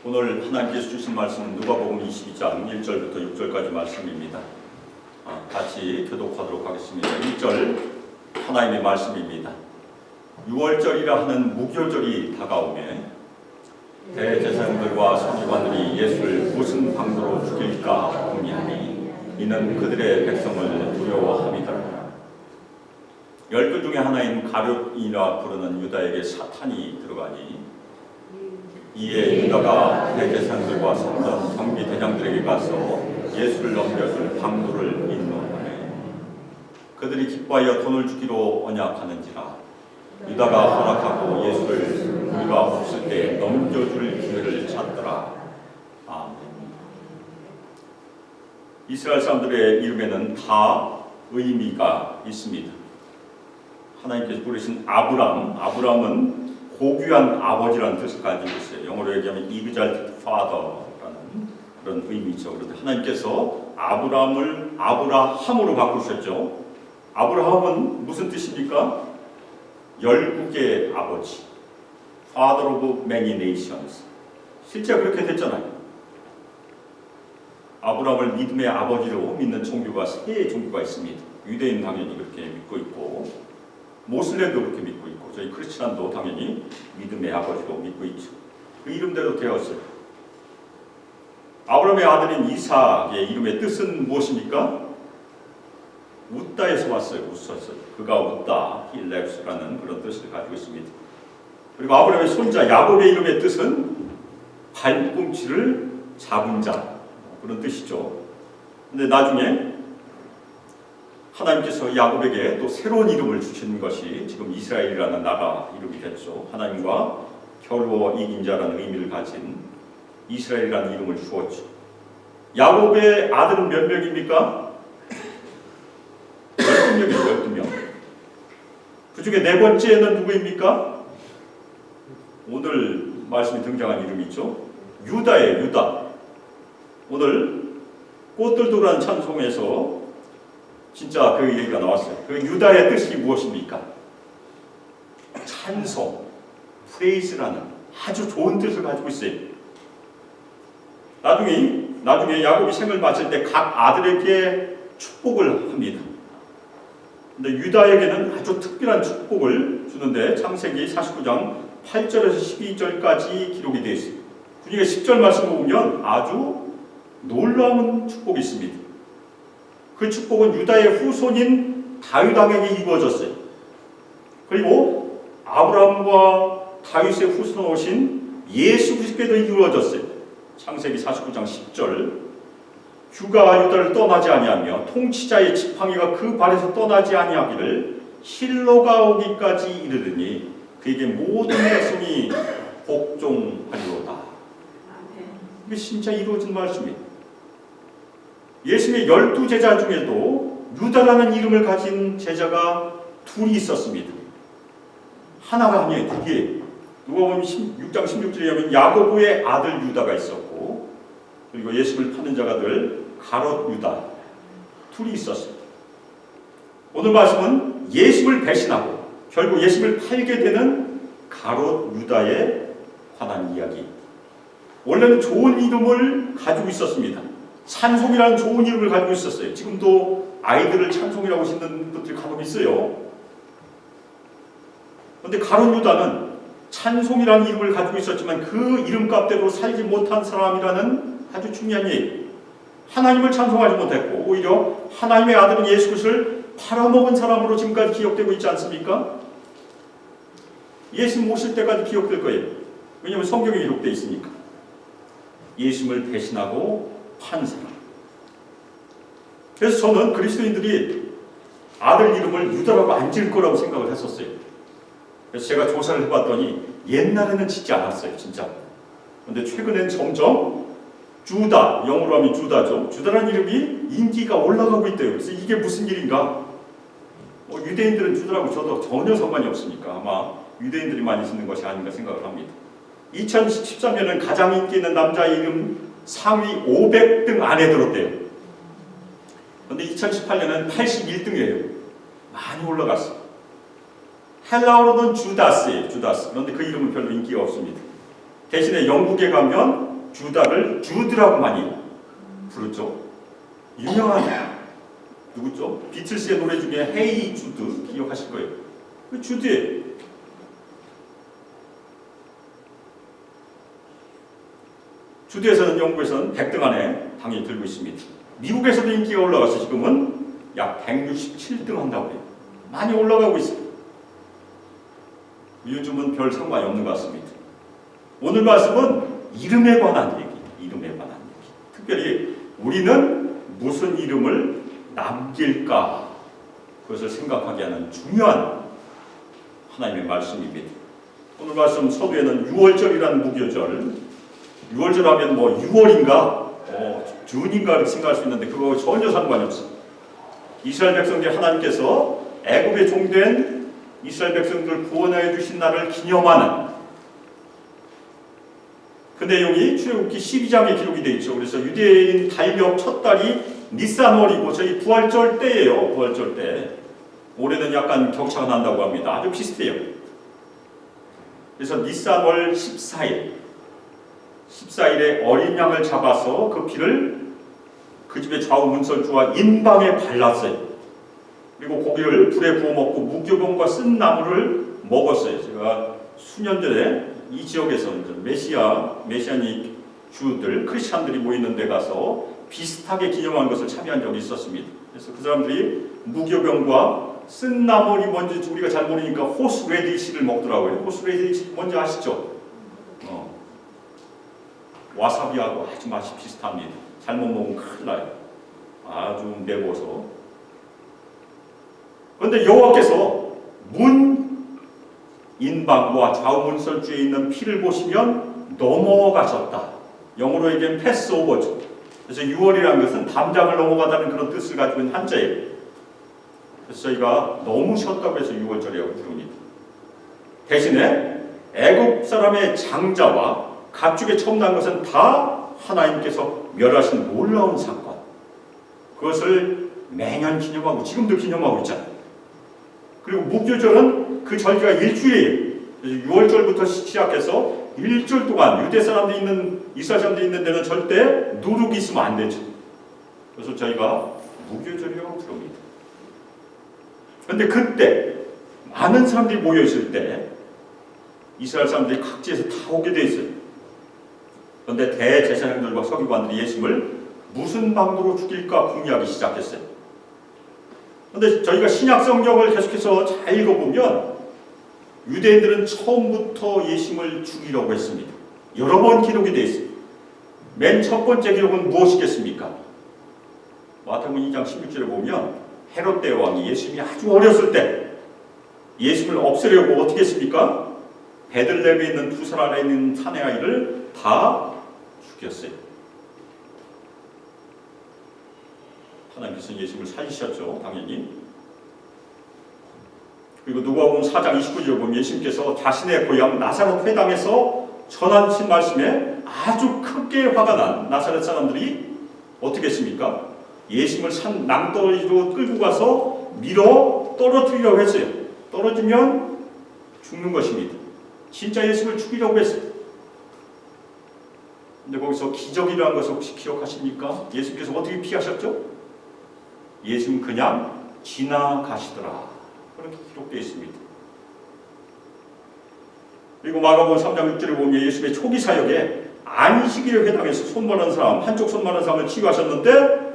오늘 하나님께서 주신 말씀은 누가복음 22장 1절부터 6절까지 말씀입니다. 같이 교독하도록 하겠습니다. 1절 하나님의 말씀입니다. 6월절이라 하는 무교절이 다가오매 대제사장들과 서기관들이 예수를 무슨 방도로 죽일까 궁리하니 이는 그들의 백성을 두려워함이더라. 12 중에 하나인 가룟이라 부르는 유다에게 사탄이 들어가니 이에 유다가 대제사장들과 성전 경비대장들에게 가서 예수를 넘겨줄 방도를 인노하매 그들이 기뻐하여 돈을 주기로 언약하는지라 유다가 허락하고 예수를 우리가 없을 때 넘겨줄 기회를 찾더라. 아멘. 이스라엘 사람들의 이름에는 다 의미가 있습니다. 하나님께서 부르신 아브람은 고귀한 아버지라는 뜻을 가지고 있어요. 영어로 얘기하면 exalted father라는 그런 의미죠. 그런데 하나님께서 아브라함을 아브라함으로 바꾸셨죠. 아브라함은 무슨 뜻입니까? 열국의 아버지, Father of many nations. 실제 그렇게 됐잖아요. 아브라함을 믿음의 아버지로 믿는 종교가 세 종교가 있습니다. 유대인 당연히 그렇게 믿고 있고 모슬렘도 그렇게 믿고 있고 저희 크리스찬도 당연히 믿음의 아버지로 믿고 있죠. 그 이름대로 되었어요. 아브라함의 아들인 이삭의 이름의 뜻은 무엇입니까? 웃다에서 왔어요. 웃었어요. 그가 웃다, 힐렉스라는 그런 뜻을 가지고 있습니다. 그리고 아브라함의 손자 야곱의 이름의 뜻은 발꿈치를 잡은 자, 그런 뜻이죠. 근데 나중에 하나님께서 야곱에게 또 새로운 이름을 주신 것이 지금 이스라엘이라는 나라 이름이 됐죠. 하나님과 겨루어 이긴 자라는 의미를 가진 이스라엘이라는 이름을 주었죠. 야곱의 아들은 몇 명입니까? 12명이에요. 12명. 그 중에 네 번째는 누구입니까? 오늘 말씀에 등장한 이름이죠. 유다예요. 유다. 오늘 꽃들도라는 찬송에서 진짜 그 얘기가 나왔어요. 그 유다의 뜻이 무엇입니까? 찬송, 프레이즈라는 아주 좋은 뜻을 가지고 있어요. 나중에 야곱이 생을 마칠 때 각 아들에게 축복을 합니다. 근데 유다에게는 아주 특별한 축복을 주는데 창세기 49장 8절에서 12절까지 기록이 되어 있어요. 그 중에 10절 말씀을 보면 아주 놀라운 축복이 있습니다. 그 축복은 유다의 후손인 다윗 왕에게 이루어졌어요. 그리고 아브라함과 다윗의 후손이신 예수 그리스도에도 이루어졌어요. 창세기 49장 10절 주가 유다를 떠나지 아니하며 통치자의 지팡이가 그 발에서 떠나지 아니하기를 실로가 오기까지 이르더니 그에게 모든 백성이 복종하리로다. 이게 진짜 이루어진 말씀이에요. 예수님의 12제자 중에도 유다라는 이름을 가진 제자가 둘이 있었습니다. 하나가 아니에요. 두 개. 누가복음 6장 16절에 보면 야고보의 아들 유다가 있었고 그리고 예수를 파는 자가들 가롯 유다 둘이 있었어요. 오늘 말씀은 예수를 배신하고 결국 예수를 팔게 되는 가롯 유다에 관한 이야기. 원래는 좋은 이름을 가지고 있었습니다. 찬송이라는 좋은 이름을 가지고 있었어요. 지금도 아이들을 찬송이라고 짓는 분들이 간혹 있어요. 그런데 가룟 유다는 찬송이라는 이름을 가지고 있었지만 그 이름값대로 살지 못한 사람이라는 아주 중요한 얘기. 하나님을 찬송하지 못했고 오히려 하나님의 아들인 예수 그리스도를 팔아먹은 사람으로 지금까지 기억되고 있지 않습니까? 예수님 오실 때까지 기억될 거예요. 왜냐하면 성경에 기록되어 있으니까. 예수님을 배신하고 판 사람. 그래서 저는 그리스도인들이 아들 이름을 유다라고 안 지을 거라고 생각을 했었어요. 그래서 제가 조사를 해봤더니 옛날에는 짓지 않았어요. 진짜. 그런데 최근엔 점점 주다, 영어로 하면 주다죠. 주다라는 이름이 인기가 올라가고 있대요. 그래서 이게 무슨 일인가? 유대인들은 주다라고 저도 전혀 상관이 없으니까 아마 유대인들이 많이 짓는 것이 아닌가 생각을 합니다. 2013년은 가장 인기 있는 남자 이름 상위 500등 안에 들었대요. 그런데 2018년은 81등이에요. 많이 올라갔어요. 헬라어로는 주다스예요. 주다스. 그런데 그 이름은 별로 인기가 없습니다. 대신에 영국에 가면 주다를 주드라고 많이 부르죠. 유명한 누구죠? 비틀스의 노래 중에 헤이 주드 기억하실 거예요. 그 주드예요. 주드에서는 영국에서는 100등 안에 당연히 들고 있습니다. 미국에서도 인기가 올라가서 지금은 약 167등 한다고 해요. 많이 올라가고 있어요. 요즘은 별 상관이 없는 것 같습니다. 오늘 말씀은 이름에 관한 얘기, 이름에 관한 얘기. 특별히 우리는 무슨 이름을 남길까? 그것을 생각하게 하는 중요한 하나님의 말씀입니다. 오늘 말씀 서두에는 유월절이라는 무교절, 유월절 하면 뭐 6월인가, 준인가 이렇게 생각할 수 있는데 그거 전혀 상관이 없어요. 이스라엘 백성들 하나님께서 애굽에 종된 이스라엘 백성들을 구원하여 주신 날을 기념하는 그 내용이 출애굽기 12장에 기록이 되어 있죠. 그래서 유대인 달력 첫 달이 니산월이고 저희 부활절 때예요. 부활절 때. 올해는 약간 격차가 난다고 합니다. 아주 비슷해요. 그래서 니산월 14일에 어린 양을 잡아서 그 피를 그 집의 좌우 문설주와 인방에 발랐어요. 그리고 고기를 불에 구워 먹고 무교병과 쓴 나무를 먹었어요. 제가 수년 전에 이 지역에서 메시아닉 주들, 크리스찬들이 모이는 데 가서 비슷하게 기념한 것을 참여한 적이 있었습니다. 그래서 그 사람들이 무교병과 쓴 나물이 뭔지 우리가 잘 모르니까 호스레디시를 먹더라고요. 호스레디시 뭔지 아시죠? 와사비하고 아주 맛이 비슷합니다. 잘못 먹으면 큰일 나요. 아주 매워서. 그런데 여호와께서 문 인방과 좌우 문설주에 있는 피를 보시면 넘어가셨다. 영어로 얘기하면 패스오버죠. 그래서 6월이라는 것은 담장을 넘어가다는 그런 뜻을 가지고 있는 한자예요. 그래서 저희가 넘으셨다고 해서 6월절이라고 부릅니다. 대신에 애굽 사람의 장자와 가축에 처음 난 것은 다 하나님께서 멸하신 놀라운 사건. 그것을 매년 기념하고 지금도 기념하고 있잖아요. 그리고 무교절은 그 절기가 일주일이에요. 6월절부터 시작해서 일주일 동안 유대 사람들이 있는 이스라엘 사람들이 있는 데는 절대 누룩이 있으면 안 되죠. 그래서 저희가 무교절이라고 부릅니다. 그런데 그때 많은 사람들이 모여 있을 때 이스라엘 사람들이 각지에서 다 오게 돼 있어요. 그런데 대제사장들과 서기관들이 예수님을 무슨 방법으로 죽일까 궁리하기 시작했어요. 그런데 저희가 신약 성경을 계속해서 잘 읽어보면 유대인들은 처음부터 예수님을 죽이려고 했습니다. 여러 번 기록이 되어 있어요. 맨 첫 번째 기록은 무엇이겠습니까? 마태복음 2장 16절에 보면 헤롯 대왕이 예수님이 아주 어렸을 때 예수님을 없애려고 어떻게 했습니까? 베들레헴에 있는 두 살 아래에 있는 사내 아이를 다 죽였어요. 하나님께서 예수님을 살리셨죠, 당연히. 그리고 누가복음 4장 29절에 보면 예수님께서 자신의 고향 나사렛 회당에서 전하신 말씀에 아주 크게 화가 난 나사렛 사람들이 어떻게 했습니까? 예수님을 산 낭떠러지로 끌고 가서 밀어 떨어뜨리려고 했어요. 떨어지면 죽는 것입니다. 진짜 예수님을 죽이려고 했어요. 근데 거기서 기적이라는 것을 혹시 기억하십니까? 예수님께서 어떻게 피하셨죠? 예수님 그냥 지나가시더라. 그렇게 기록되어 있습니다. 그리고 마가복음 3장 6절에 보면 예수님의 초기 사역에 안식일에 회당에서 손만한 사람, 한쪽 손만한 사람을 치유하셨는데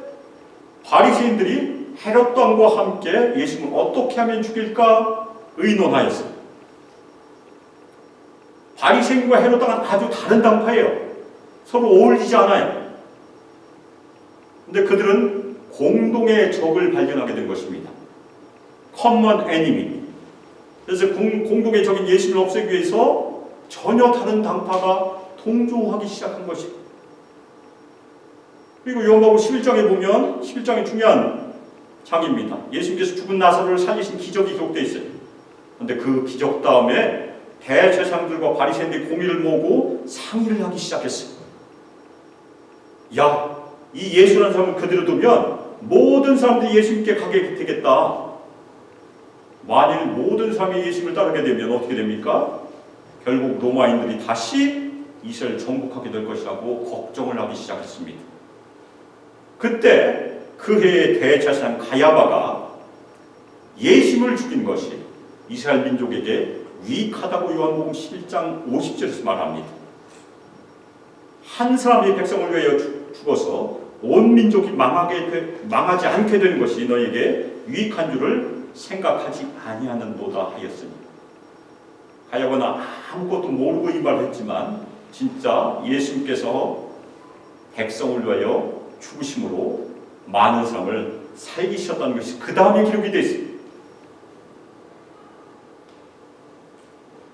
바리새인들이 헤롯 왕과 함께 예수님을 어떻게 하면 죽일까 의논하였어요. 바리새인과 헤롯 왕은 아주 다른 당파예요. 서로 어울리지 않아요. 근데 그들은 공동의 적을 발견하게 된 것입니다. common enemy. 그래서 공동의 적인 예수님을 없애기 위해서 전혀 다른 당파가 동조하기 시작한 것입니다. 그리고 요한복음 11장에 보면 11장의 중요한 장입니다. 예수님께서 죽은 나사로를 살리신 기적이 기록되어 있어요. 그런데 그 기적 다음에 대제사장들과 바리새인들이 공의를 모으고 상의를 하기 시작했어요. 야, 이 예수라는 사람을 그대로 두면 모든 사람들이 예수님께 가게 되겠다. 만일 모든 사람이 예수님을 따르게 되면 어떻게 됩니까? 결국 로마인들이 다시 이스라엘 정복하게 될 것이라고 걱정을 하기 시작했습니다. 그때 그 해의 대제사장 가야바가 예심을 죽인 것이 이스라엘 민족에게 유익하다고 요한복음 11장 50절에서 말합니다. 한 사람이 백성을 위하여 죽어서 온 민족이 망하지 않게 되는 것이 너에게 유익한 줄을 생각하지 아니하는도다 하였으니, 가야바는 아무것도 모르고 이 말을 했지만 진짜 예수님께서 백성을 위하여 죽으심으로 많은 사람을 살리셨다는 것이 그 다음에 기록이 되어 있습니다.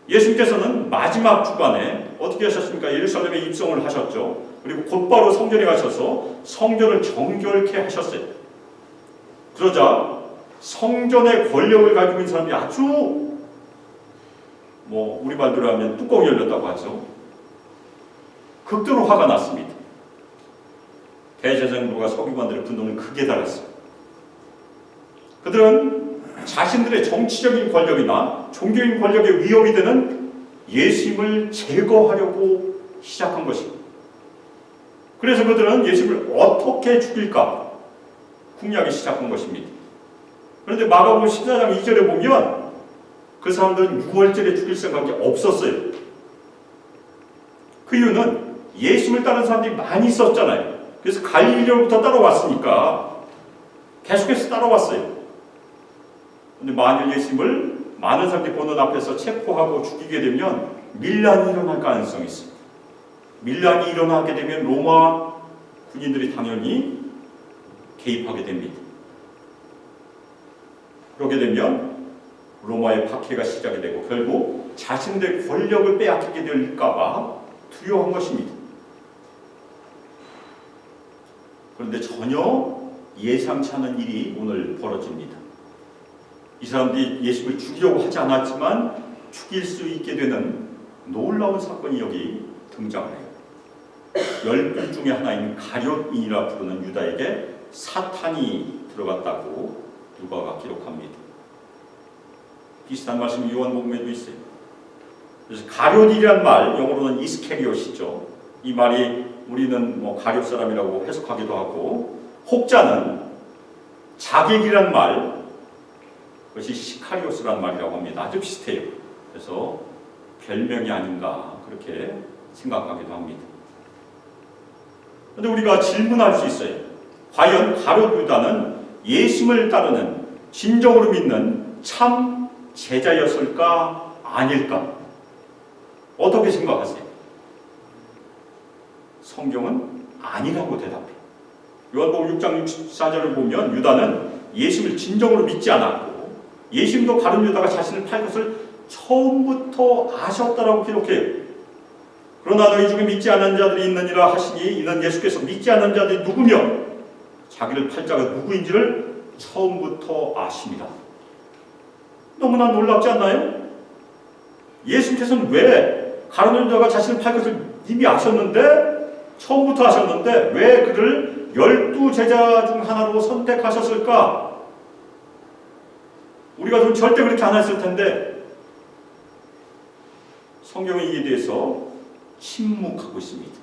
예수님께서는 마지막 주간에 어떻게 하셨습니까? 예루살렘에 입성을 하셨죠. 그리고 곧바로 성전에 가셔서 성전을 정결케 하셨어요. 그러자 성전의 권력을 가지고 있는 사람이 아주 우리 말대로 하면 뚜껑이 열렸다고 하죠. 극도로 화가 났습니다. 대제사장들과 서기관들의 분노는 극에 달했어요. 그들은 자신들의 정치적인 권력이나 종교적인 권력에 위협이 되는 예수님을 제거하려고 시작한 것입니다. 그래서 그들은 예수님을 어떻게 죽일까 궁리하기 시작한 것입니다. 그런데 마가복음 14장 2절에 보면 그 사람들은 6월절에 죽일 생각이 없었어요. 그 이유는 예수님을 따르는 사람들이 많이 있었잖아요. 그래서 갈릴리로부터 따라왔으니까 계속해서 따라왔어요. 근데 만일 예수님을 많은 사람들이 보는 앞에서 체포하고 죽이게 되면 밀란이 일어날 가능성이 있습니다. 밀란이 일어나게 되면 로마 군인들이 당연히 개입하게 됩니다. 그러게 되면 로마의 박해가 시작이 되고 결국 자신들의 권력을 빼앗기게 될까봐 두려워한 것입니다. 그런데 전혀 예상치 않은 일이 오늘 벌어집니다. 이 사람들이 예수를 죽이려고 하지 않았지만 죽일 수 있게 되는 놀라운 사건이 여기 등장을 해요. 10분 중에 하나인 가룟인이라 부르는 유다에게 사탄이 들어갔다고 누가가 기록합니다. 비슷한 말씀이 요한복음에도 있어요. 그래서 가룟이라는 말, 영어로는 이스케리옷이죠. 이 말이 우리는 가룟 사람이라고 해석하기도 하고, 혹자는 자객이란 말, 그것이 시카리오스라는 말이라고 합니다. 아주 비슷해요. 그래서 별명이 아닌가 그렇게 생각하기도 합니다. 그런데 우리가 질문할 수 있어요. 과연 가룟 유다는 예수님을 따르는 진정으로 믿는 참 제자였을까 아닐까? 어떻게 생각하세요? 성경은 아니라고 대답해요. 요한복음 6장 64절을 보면 유다는 예수님을 진정으로 믿지 않았고 예수님도 가룟 유다가 자신을 팔 것을 처음부터 아셨다라고 기록해요. 그러나 너희 중에 믿지 않은 자들이 있느니라 하시니 이는 예수께서 믿지 않은 자들이 누구며 자기를 팔 자가 누구인지를 처음부터 아십니다. 너무나 놀랍지 않나요? 예수님께서는 왜 가룟 유다가 자신을 팔 것을 이미 아셨는데, 처음부터 아셨는데 왜 그를 12제자 중 하나로 선택하셨을까? 우리가 좀 절대 그렇게 안 했을 텐데 성경은 이에 대해서 침묵하고 있습니다.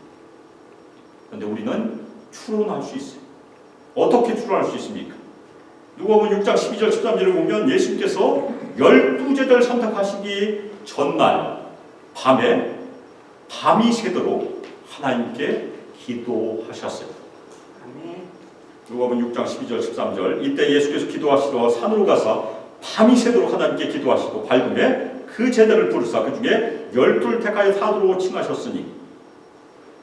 그런데 우리는 추론할 수 있어요. 어떻게 추론할 수 있습니까? 누가복음 6장 12절 13절을 보면 예수님께서 12제자를 선택하시기 전날 밤이 새도록 하나님께 기도하셨어요. 누가복음 6장 12절 13절 이때 예수께서 기도하시러 산으로 가서 밤이 새도록 하나님께 기도하시고 밝음에 그 제자를 부르사 그 중에 12를 택하여 사도로 칭하셨으니,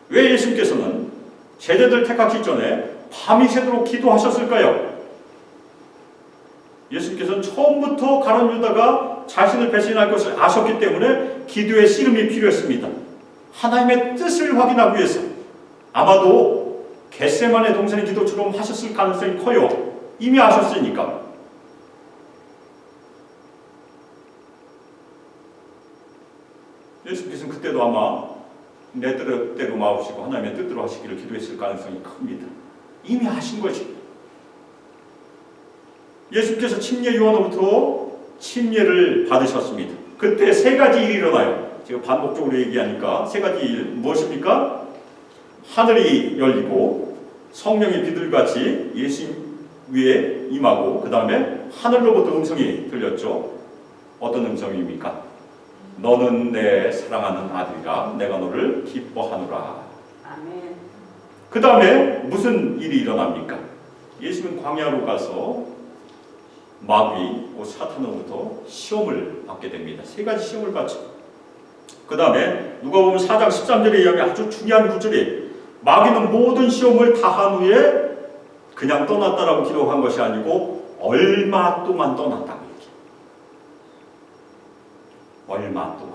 왜 예수님께서는 제자들 택하기 전에 밤이 새도록 기도하셨을까요? 예수님께서는 처음부터 가룟 유다가 자신을 배신할 것을 아셨기 때문에 기도의 씨름이 필요했습니다. 하나님의 뜻을 확인하기 위해서. 아마도 겟세마네 동산의 기도처럼 하셨을 가능성이 커요. 이미 아셨으니까. 예수께서는 그때도 아마 내 뜻대로 마옵시고 하나님의 뜻대로 하시기를 기도했을 가능성이 큽니다. 이미 하신 것입니다. 예수께서 침례 요한으로부터 침례를 받으셨습니다. 그때 세 가지 일이 일어나요. 제가 반복적으로 얘기하니까 세 가지 일 무엇입니까? 하늘이 열리고 성령이 비둘기같이 예수님 위에 임하고 그 다음에 하늘로부터 음성이 들렸죠. 어떤 음성입니까? 너는 내 사랑하는 아들이라 내가 너를 기뻐하노라. 아멘. 그 다음에 무슨 일이 일어납니까? 예수는 광야로 가서 마귀, 사탄으로부터 시험을 받게 됩니다. 세 가지 시험을 받죠. 그 다음에 누가복음 4장 13절에 의하면 아주 중요한 구절이 마귀는 모든 시험을 다한 후에 그냥 떠났다라고 기록한 것이 아니고 얼마 동안 떠났다고 얘기해요. 얼마 동안.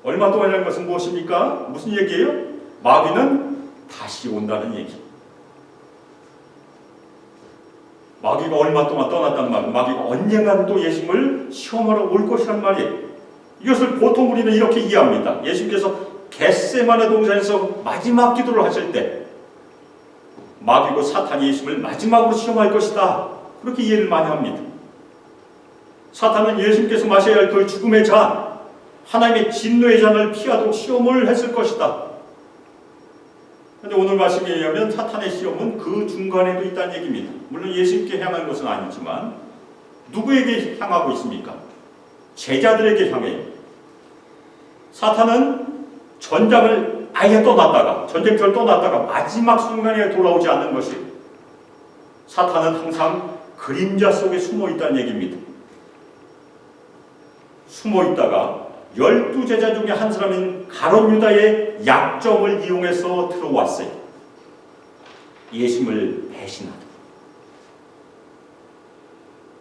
얼마 동안이라는 것은 무엇입니까? 무슨 얘기예요? 마귀는 다시 온다는 얘기. 마귀가 얼마 동안 떠났다는 말은 마귀가 언젠간 또 예수님을 시험하러 올 것이란 말이에요. 이것을 보통 우리는 이렇게 이해합니다. 예수님께서 겟세마네 동산에서 마지막 기도를 하실 때 마귀고 사탄이 예수님을 마지막으로 시험할 것이다. 그렇게 이해를 많이 합니다. 사탄은 예수님께서 마셔야 할 그 죽음의 잔, 하나님의 진노의 잔을 피하도록 시험을 했을 것이다. 그런데 오늘 말씀에 의하면 사탄의 시험은 그 중간에도 있다는 얘기입니다. 물론 예수님께 향한 것은 아니지만 누구에게 향하고 있습니까? 제자들에게 향해요. 사탄은 전장을 아예 떠났다가 전쟁터를 떠났다가 마지막 순간에 돌아오지 않는 것이 사탄은 항상 그림자 속에 숨어 있다는 얘기입니다. 숨어 있다가 12제자 중에 한 사람인 가룟 유다의 약점을 이용해서 들어왔어요. 예수님을 배신하다.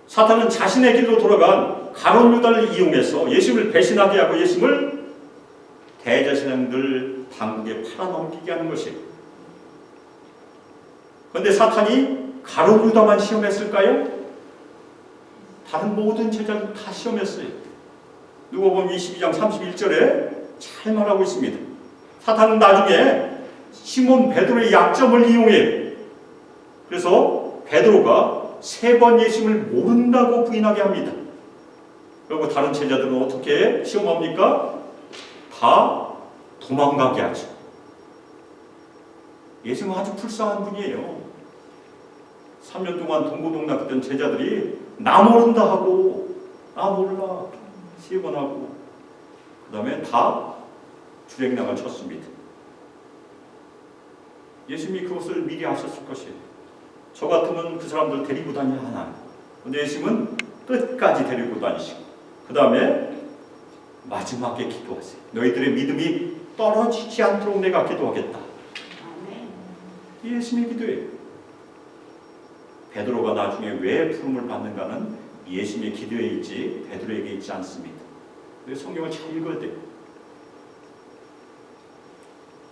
사탄은 자신의 길로 돌아간 가룟 유다를 이용해서 예수님을 배신하게 하고 예수님을 대제사장들 당국에 팔아넘기게 하는 것이에요. 그런데 사탄이 가룟 유다만 시험했을까요? 다른 모든 제자들 다 시험했어요. 누가복음 22장 31절에 잘 말하고 있습니다. 사탄은 나중에 시몬 베드로의 약점을 이용해 그래서 베드로가 3번 예수님을 모른다고 부인하게 합니다. 그리고 다른 제자들은 어떻게 시험합니까? 다 도망가게 하죠. 예수님은 아주 불쌍한 분이에요. 3년 동안 동고동락했던 제자들이 나 모른다 하고 나 몰라 3번 하고 그 다음에 다 주랭랑을 쳤습니다. 예수님이 그것을 미리 아셨을 것이에요. 저 같으면 그 사람들 데리고 다녀야 하나. 그런데 예수님은 끝까지 데리고 다니시고 그 다음에 마지막에 기도하세요. 너희들의 믿음이 떨어지지 않도록 내가 기도하겠다. 예수님의 기도예요. 베드로가 나중에 왜 부름을 받는가는 예수님의 기도에 있지 베드로에게 있지 않습니다. 그래서 성경을 잘 읽어야 돼요.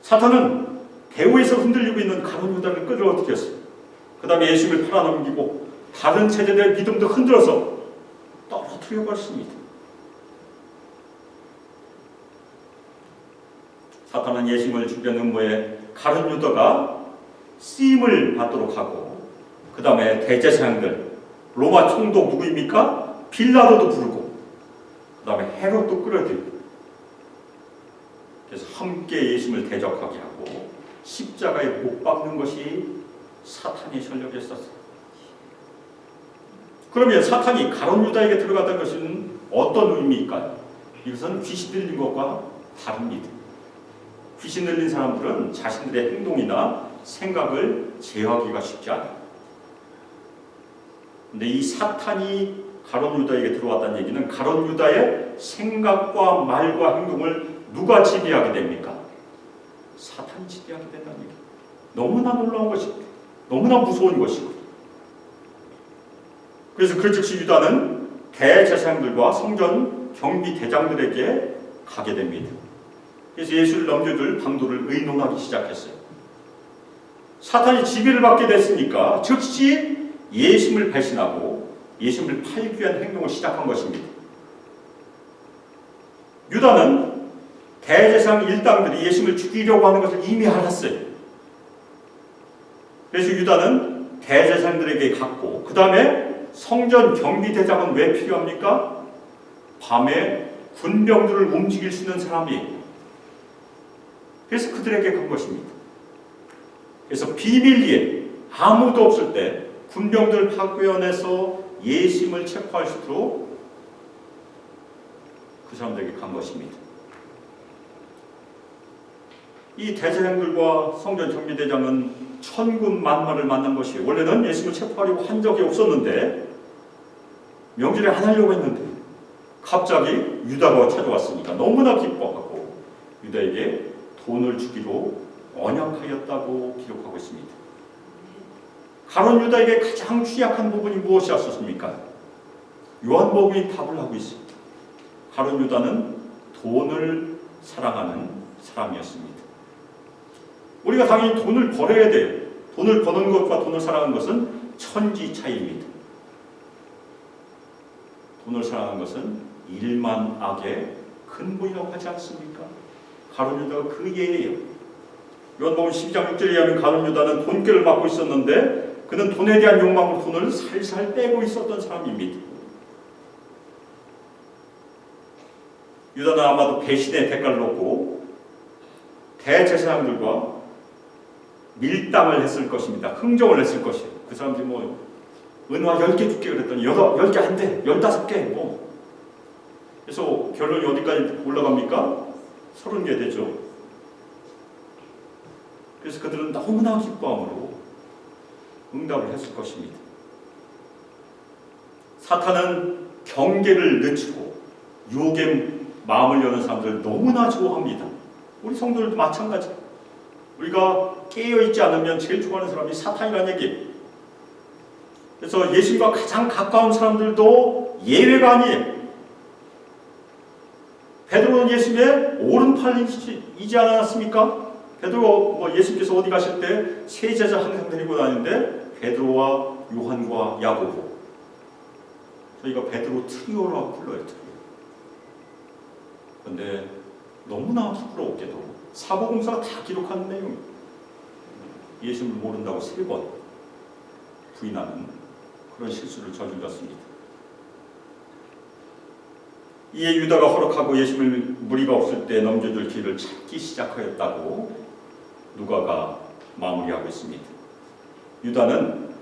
사탄은 배후에서 흔들리고 있는 가룟 유다를 끌어들였어요. 그 다음에 예수님을 팔아넘기고 다른 제자들의 믿음도 흔들어서 떨어뜨려 버렸습니다. 사탄은 예수님을 죽이는 음모에 가룟 유다가 쓰임을 받도록 하고 그 다음에 대제사장들 로마 총독 누구입니까? 빌라도도 부르고 그 다음에 헤롯도 끌어들이고 그래서 함께 예수님을 대적하게 하고 십자가에 못 박는 것이 사탄의 전략이었어요. 그러면 사탄이 가룟 유다에게 들어갔던 것은 어떤 의미일까요? 이것은 귀신 들린 것과 다릅니다. 귀신 들린 사람들은 자신들의 행동이나 생각을 제어하기가 쉽지 않아요. 근데 이 사탄이 가룟 유다에게 들어왔다는 얘기는 가룟 유다의 생각과 말과 행동을 누가 지배하게 됩니까? 사탄이 지배하게 된다는 얘기. 너무나 놀라운 것입니다. 너무나 무서운 것이고. 그래서 그 즉시 유다는 대제사장들과 성전 경비 대장들에게 가게 됩니다. 그래서 예수를 넘겨줄 방도를 의논하기 시작했어요. 사탄이 지배를 받게 됐으니까 즉시 예수님을 배신하고 예수님을 팔기 위한 행동을 시작한 것입니다. 유다는 대제사장 일당들이 예수님을 죽이려고 하는 것을 이미 알았어요. 그래서 유다는 대제사장들에게 갔고 그 다음에 성전 경비대장은 왜 필요합니까? 밤에 군병들을 움직일 수 있는 사람이에요. 그래서 그들에게 간 것입니다. 그래서 비밀리에 아무도 없을 때 군병들 파견해서 예수님을 체포할 수 있도록 그 사람들에게 간 것입니다. 이 대제사장들과 성전 경비대장은 천군 만마를 만난 것이에요. 원래는 예수님을 체포하려고 한 적이 없었는데 명절에 안 하려고 했는데 갑자기 유다가 찾아왔으니까 너무나 기뻐하고 유다에게 돈을 주기로 언약하였다고 기록하고 있습니다. 가룟 유다에게 가장 취약한 부분이 무엇이었습니까? 요한복음이 답을 하고 있습니다. 가룟 유다는 돈을 사랑하는 사람이었습니다. 우리가 당연히 돈을 벌어야 돼요. 돈을 버는 것과 돈을 사랑하는 것은 천지 차이입니다. 돈을 사랑하는 것은 일만 악의 근본이라고 하지 않습니까? 가룟 유다가 그 예예요. 요한복음 12장 6절에 의하면 가룟 유다는 돈꾀를 맡고 있었는데 그는 돈에 대한 욕망으로 돈을 살살 빼고 있었던 사람입니다. 유다는 아마도 배신의 대가를 얻고 대제사장들과 밀당을 했을 것입니다. 흥정을 했을 것이에요. 그 사람들이 은화 10개 줄게 그랬더니 10개 안 돼. 15개 그래서 결론이 어디까지 올라갑니까? 30개 되죠. 그래서 그들은 너무나 기뻐함으로 응답을 했을 것입니다. 사탄은 경계를 늦추고 유혹에 마음을 여는 사람들을 너무나 좋아합니다. 우리 성도들도 마찬가지. 우리가 깨어있지 않으면 제일 좋아하는 사람이 사탄이라는 얘기예요. 그래서 예수님과 가장 가까운 사람들도 예외가 아니에요. 베드로는 예수님의 오른팔이지 않았습니까? 베드로 예수님께서 어디 가실 때 세 제자 항상 데리고 다니는데 베드로와 요한과 야고보, 저희가 베드로 트리오라고 불러요. 트리오. 그런데 너무나 부끄럽게도 사복음서가 다 기록하는 내용이에요. 예수님을 모른다고 3번 부인하는 그런 실수를 저질렀습니다. 이에 유다가 허락하고 예수님을 무리가 없을 때 넘겨줄 길을 찾기 시작하였다고 누가가 마무리하고 있습니다. 유다는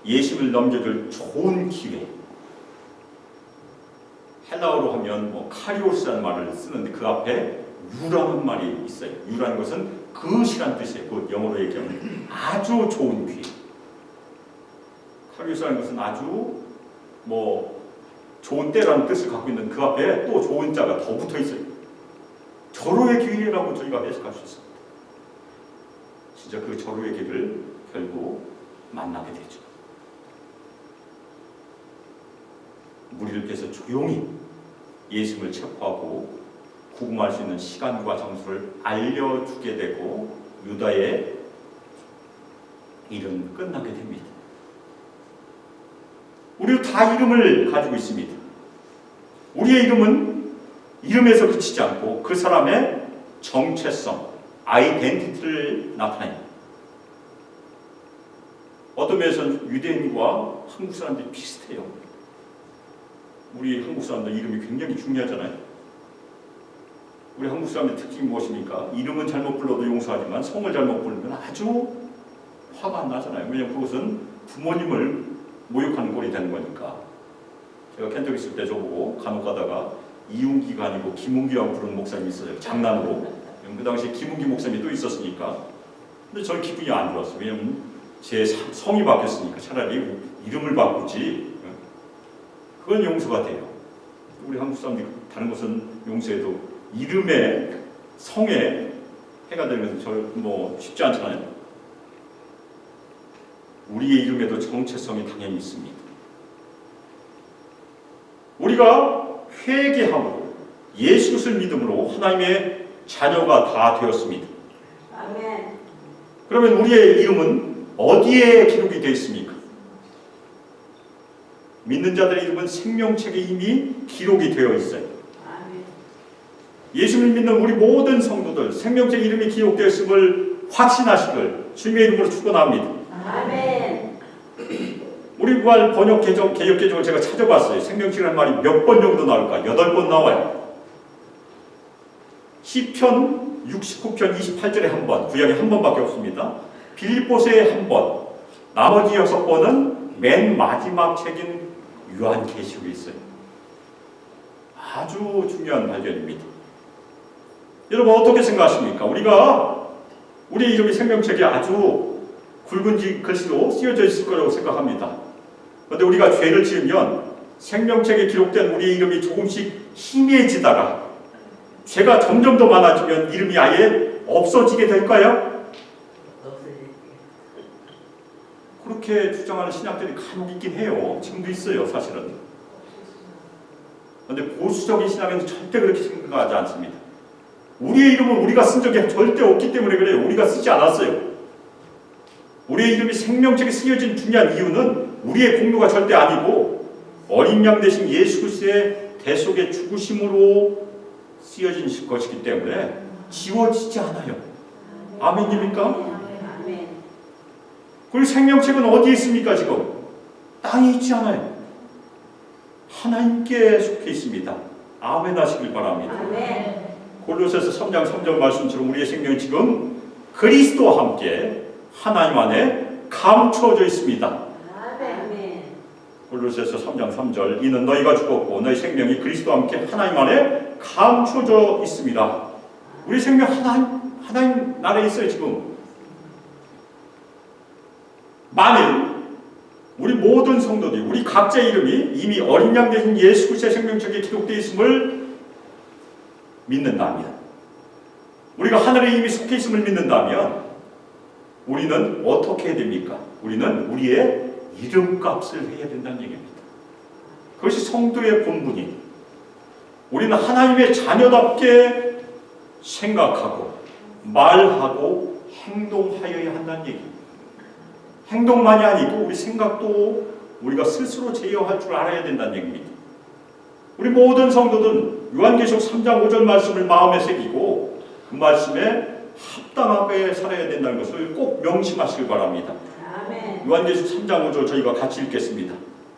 예수님을 넘겨줄 좋은 기회, 헬라어로 하면 카리오스라는 말을 쓰는데 그 앞에 유라는 말이 있어요. 유라는 것은 그것이란 뜻이에요. 그 영어로 얘기하면 아주 좋은 기회. 카리오스라는 것은 아주 좋은 때라는 뜻을 갖고 있는 그 앞에 또 좋은 자가 더 붙어 있어요. 절호의 기회라고 저희가 해석할 수 있습니다. 진짜 그 절호의 기회를 결국 만나게 되죠. 무리들께서 조용히 예수님을 체포하고 구금할 수 있는 시간과 장소를 알려주게 되고 유다의 일은 끝나게 됩니다. 우리도 다 이름을 가지고 있습니다. 우리의 이름은 이름에서 그치지 않고 그 사람의 정체성, 아이덴티티를 나타내요. 어떤 면에서는 유대인과 한국 사람들이 비슷해요. 우리 한국 사람들 이름이 굉장히 중요하잖아요. 우리 한국 사람의 특징이 무엇입니까? 이름은 잘못 불러도 용서하지만 성을 잘못 부르면 아주 화가 안 나잖아요. 왜냐하면 그것은 부모님을 모욕하는 꼴이 되는 거니까. 제가 켄터키 있을 때 저보고 간혹 가다가 이웅기가 아니고 김웅기라고 부르는 목사님이 있어요. 장난으로. 그 당시에 김웅기 목사님이 또 있었으니까. 근데 저는 기분이 안 좋았어요. 왜냐하면 제 성이 바뀌었으니까 차라리 이름을 바꾸지. 그건 용서가 돼요. 우리 한국 사람들이 다른 것은 용서해도 이름에 성에 해가 되는 것은 쉽지 않잖아요. 우리의 이름에도 정체성이 당연히 있습니다. 우리가 회개하고 예수 그리스도를 믿음으로 하나님의 자녀가 다 되었습니다. 아멘. 그러면 우리의 이름은 어디에 기록이 되어 있습니까? 믿는 자들의 이름은 생명책에 이미 기록이 되어 있어요. 아멘. 예수를 믿는 우리 모든 성도들 생명책 이름이 기록되어 있음을 확신하시길 주님의 이름으로 축원합니다. 아멘. 우리 부활 번역 개혁 개정을 제가 찾아봤어요. 생명책이라는 말이 몇 번 정도 나올까? 8번 나와요. 시편 69편 28절에 한 번, 구약에 한 번밖에 없습니다. 빌립보서에 한 번, 나머지 6번은 맨 마지막 책인 요한계시록에 있어요. 아주 중요한 발견입니다. 여러분 어떻게 생각하십니까? 우리의 이름이 생명책에 아주 굵은 글씨로 쓰여져 있을 거라고 생각합니다. 그런데 우리가 죄를 지으면 생명책에 기록된 우리의 이름이 조금씩 희미해지다가 죄가 점점 더 많아지면 이름이 아예 없어지게 될까요? 그렇게 주장하는 신학들이 간혹 있긴 해요. 지금도 있어요, 사실은. 그런데 보수적인 신학은 절대 그렇게 생각하지 않습니다. 우리의 이름은 우리가 쓴 적이 절대 없기 때문에 그래요. 우리가 쓰지 않았어요. 우리의 이름이 생명책에 쓰여진 중요한 이유는 우리의 공로가 절대 아니고 어린 양 대신 예수 그리스도의 대속의 죽으심으로 쓰여진 것이기 때문에 지워지지 않아요. 아멘입니까? 아멘. 그리고 생명책은 어디에 있습니까? 지금 땅에 있지 않아요. 하나님께 속해 있습니다. 아멘 하시길 바랍니다. 아멘. 골로새서 3장 3절 말씀처럼 우리의 생명이 지금 그리스도와 함께 하나님 안에 감추어져 있습니다. 아멘. 골로새서 3장 3절 이는 너희가 죽었고 너희 생명이 그리스도와 함께 하나님 안에 감추어져 있습니다. 우리 생명 하나님 나라에 있어요. 지금 만일 우리 모든 성도들이 우리 각자의 이름이 이미 어린 양 대신 예수 그리스도의 생명책에 기록되어 있음을 믿는다면, 우리가 하늘에 이미 속해 있음을 믿는다면 우리는 어떻게 해야 됩니까? 우리는 우리의 이름값을 해야 된다는 얘기입니다. 그것이 성도의 본분이, 우리는 하나님의 자녀답게 생각하고 말하고 행동하여야 한다는 얘기입니다. 행동만이 아니고 우리 생각도 우리가 스스로 제어할 줄 알아야 된다는 얘기입니다. 우리 모든 성도들은 요한계시록 3장 5절 말씀을 마음에 새기고 그 말씀에 합당하게 살아야 된다는 것을 꼭 명심하시길 바랍니다. 아멘. 요한계시록 3장 5절 저희가 같이 읽겠습니다.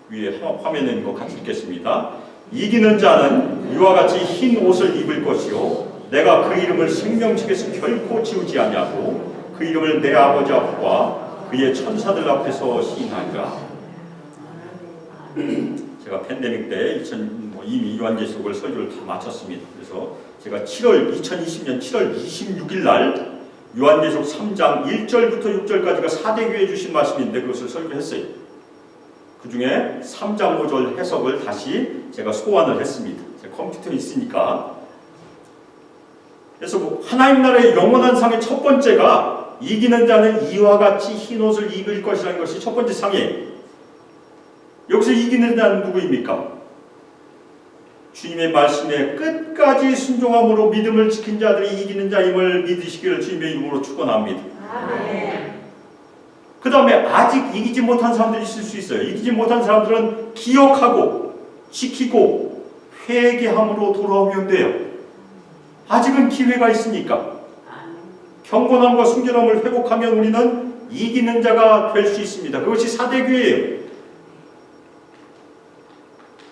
위에 화면에 있는 거 같이 읽겠습니다. 이기는 자는 이와 같이 흰 옷을 입을 것이요 내가 그 이름을 생명책에서 결코 지우지 아니하고 그 이름을 내 아버지 앞과 그의 천사들 앞에서 시인하리라. 제가 팬데믹 때 이미 요한계시록을 설교를 다 마쳤습니다. 그래서 제가 2020년 7월 26일 날 요한계시록 3장 1절부터 6절까지가 사대교회 주신 말씀인데 그것을 설교했어요. 그 중에 3장 5절 해석을 다시 제가 소환을 했습니다. 제 컴퓨터에 있으니까. 그래서 하나님 나라의 영원한 상의 첫 번째가 이기는 자는 이와 같이 흰 옷을 입을 것이라는 것이 첫 번째 상이에요. 여기서 이기는 자는 누구입니까? 주님의 말씀에 끝까지 순종함으로 믿음을 지킨 자들이 이기는 자임을 믿으시기를 주님의 이름으로 축원합니다. 아멘. 그 다음에 아직 이기지 못한 사람들이 있을 수 있어요. 이기지 못한 사람들은 기억하고 지키고 회개함으로 돌아오면 돼요. 아직은 기회가 있으니까. 경건함과 순결함을 회복하면 우리는 이기는 자가 될 수 있습니다. 그것이 사대교회예요.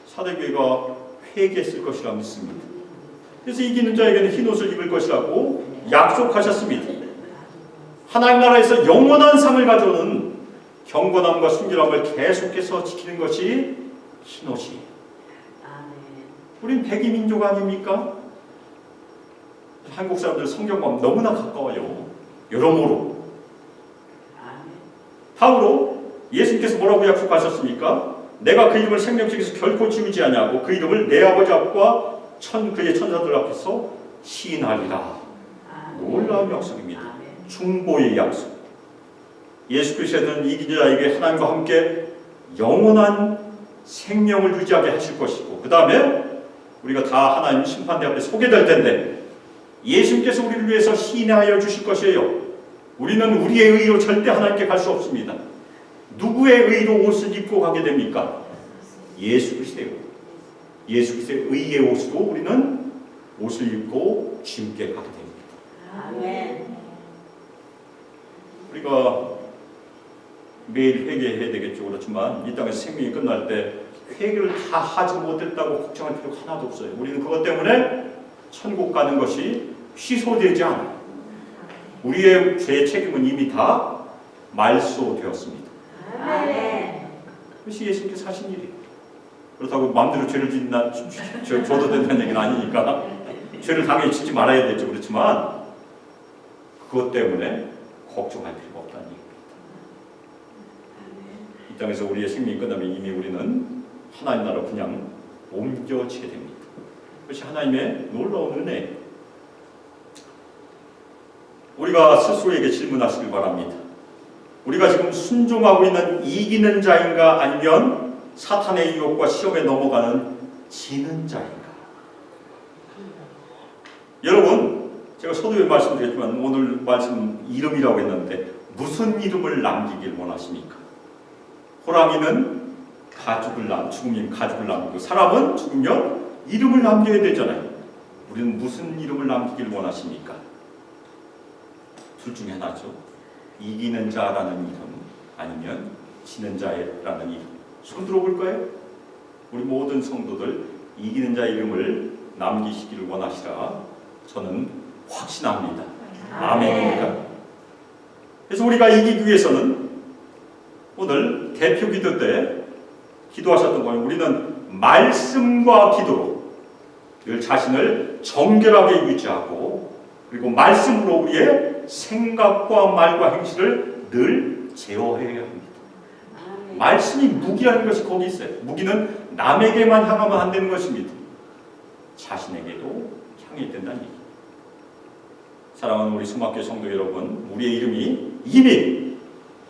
사대교회가 회개했을 것이라 믿습니다. 그래서 이기는 자에게는 흰옷을 입을 것이라고 약속하셨습니다. 하나님 나라에서 영원한 상을 가져오는 경건함과 순결함을 계속해서 지키는 것이 흰옷이에요. 우린 백이민족 아닙니까? 한국 사람들 성경과 너무나 가까워요. 여러모로. 다음으로 예수님께서 뭐라고 약속하셨습니까? 내가 그 이름을 생명책에서 결코 지우지 아니하고 그 이름을 내 아버지 앞과 그의 천사들 앞에서 시인하리라. 놀라운 약속입니다. 중보의 약속. 예수 그리스도는 이기는 자에게 하나님과 함께 영원한 생명을 유지하게 하실 것이고 그 다음에 우리가 다 하나님 심판대 앞에 서게 될 텐데 예수님께서 우리를 위해서 시인하여 주실 것이에요. 우리는 우리의 의로 절대 하나님께 갈 수 없습니다. 누구의 의로 옷을 입고 가게 됩니까? 예수 그리스도의 옷. 예수 그리스도의 의의 옷으로 우리는 옷을 입고 주님께 가게 됩니다. 아멘. 우리가 매일 회개해야 되겠죠. 그렇지만 이 땅에서 생명이 끝날 때 회개를 다 하지 못했다고 걱정할 필요가 하나도 없어요. 우리는 그것 때문에 천국 가는 것이 취소되지 않아요. 우리의 죄 책임은 이미 다 말소되었습니다. 아멘. 그것이 예수님께서 하신 일이에요. 그렇다고 마음대로 죄를 줘도 된다는 얘기는 아니니까 죄를 당연히 짓지 말아야 되죠. 그렇지만 그것 때문에 걱정할 필요가 없다는 얘기입니다. 이 땅에서 우리의 생명이 끝나면 이미 우리는 하나님 나라로 그냥 옮겨지게 됩니다. 그것이 하나님의 놀라운 은혜예요. 우리가 스스로에게 질문하시길 바랍니다. 우리가 지금 순종하고 있는 이기는 자인가 아니면 사탄의 유혹과 시험에 넘어가는 지는 자인가? 여러분, 제가 서두에 말씀드렸지만 오늘 말씀 이름이라고 했는데 무슨 이름을 남기길 원하십니까? 호랑이는 죽으면 가죽을 남기고 사람은 죽으면 이름을 남겨야 되잖아요. 우리는 무슨 이름을 남기길 원하십니까? 둘 중에 하나죠. 이기는 자라는 이름 아니면 지는 자라는 이름. 손 들어볼까요? 우리 모든 성도들 이기는 자 이름을 남기시기를 원하시라 저는 확신합니다. 아멘입니까? 그래서 우리가 이기기 위해서는 오늘 대표 기도 때 기도하셨던 거예요. 우리는 말씀과 기도로 늘 자신을 정결하게 유지하고 그리고 말씀으로 우리의 생각과 말과 행실을 늘 제어해야 합니다. 말씀이 무기라는 것이 거기 있어요. 무기는 남에게만 향하면 안 되는 것입니다. 자신에게도 향해야 된다는 얘기입니다. 사랑하는 우리 수막교 성도 여러분, 우리의 이름이 이미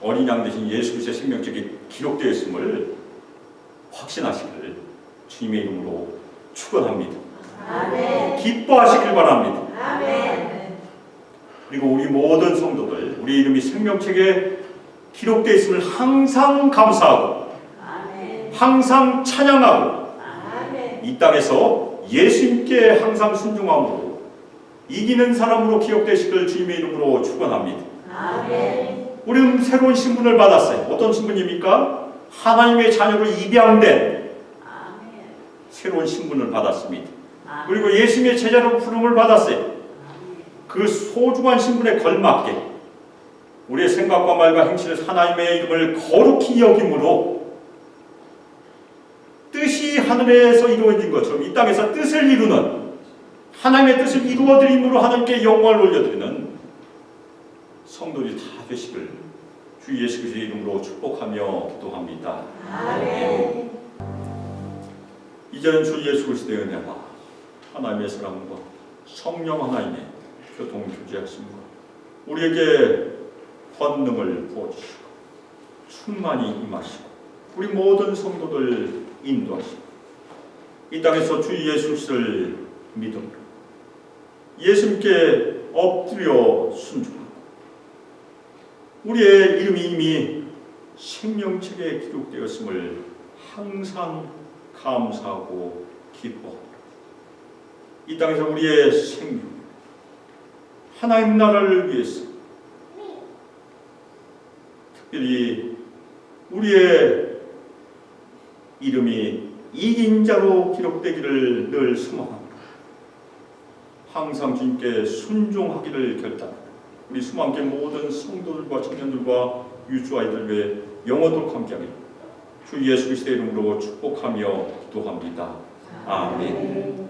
어린 양 대신 예수 그리스도의 생명책에 기록되어 있음을 확신하시기를 주님의 이름으로 축원합니다. 아멘. 기뻐하시길 바랍니다. 아멘. 그리고 우리 모든 성도들 우리 이름이 생명책에 기록되어 있음을 항상 감사하고 아멘. 항상 찬양하고 아멘. 이 땅에서 예수님께 항상 순종함으로 이기는 사람으로 기억되시길 주님의 이름으로 축원합니다. 아멘. 우리는 새로운 신분을 받았어요. 어떤 신분입니까? 하나님의 자녀로 입양된 새로운 신분을 받았습니다. 그리고 예수님의 제자로 부름을 받았어요. 그 소중한 신분에 걸맞게 우리의 생각과 말과 행실에서 하나님의 이름을 거룩히 여김으로 뜻이 하늘에서 이루어진 것처럼 이 땅에서 뜻을 이루는 하나님의 뜻을 이루어드림으로 하나님께 영광을 올려드리는 성도들이 다 되시길 주 예수 그리스도의 이름으로 축복하며 기도합니다. 아멘. 이제는 주 예수 그리스도의 은혜와 하나님의 사랑과 성령 하나님의 교통 교제하심과 우리에게 권능을 부어주시고 충만히 임하시고 우리 모든 성도들 인도하시고 이 땅에서 주 예수 그리스도를 믿음으로 예수님께 엎드려 순종하고 우리의 이름이 이미 생명책에 기록되었음을 항상 감사하고 기뻐하고 이 땅에서 우리의 생명 하나님 나라를 위해서 특별히 우리의 이름이 이긴 자로 기록되기를 늘 소망합니다. 항상 주님께 순종하기를 결단합니다. 우리 수많게 모든 성도들과 청년들과 유주아이들 외에 영원토록 함께하기를 주 예수 그리스도의 이름으로 축복하며 기도합니다. 아멘.